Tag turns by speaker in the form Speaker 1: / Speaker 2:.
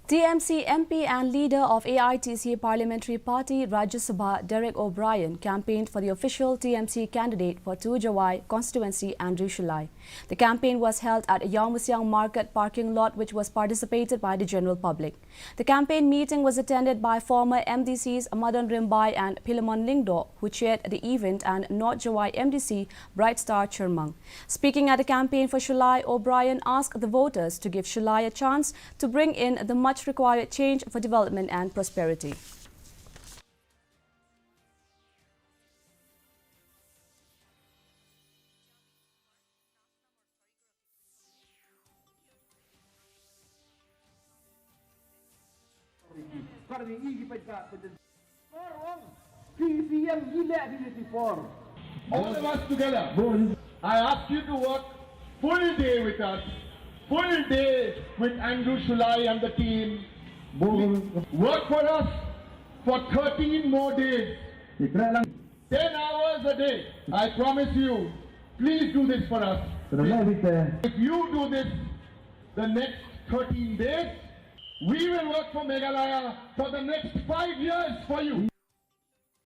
Speaker 1: TMC MP and leader of AITC Parliamentary Party Rajya Sabha Derek O'Brien campaigned for the official TMC candidate for 2 Jawai constituency Andrew Shulai. The campaign was held at a Yamusyang market parking lot which was participated by the general public. The campaign meeting was attended by former MDCs Madan Rimbai and Philemon Lingdo, who chaired the event, and North Jawai MDC Bright Star Churmang. Speaking at the campaign for Shulai, O'Brien asked the voters to give Shulai a chance to bring in the much required change for development and prosperity.
Speaker 2: All of us together, I ask you to work full day with us, full day with Andrew Shulai and the team. Work for us for 13 more days, 10 hours a day. I promise you, please do this for us. If you do this the next 13 days, we will work for Meghalaya for the next 5 years for you.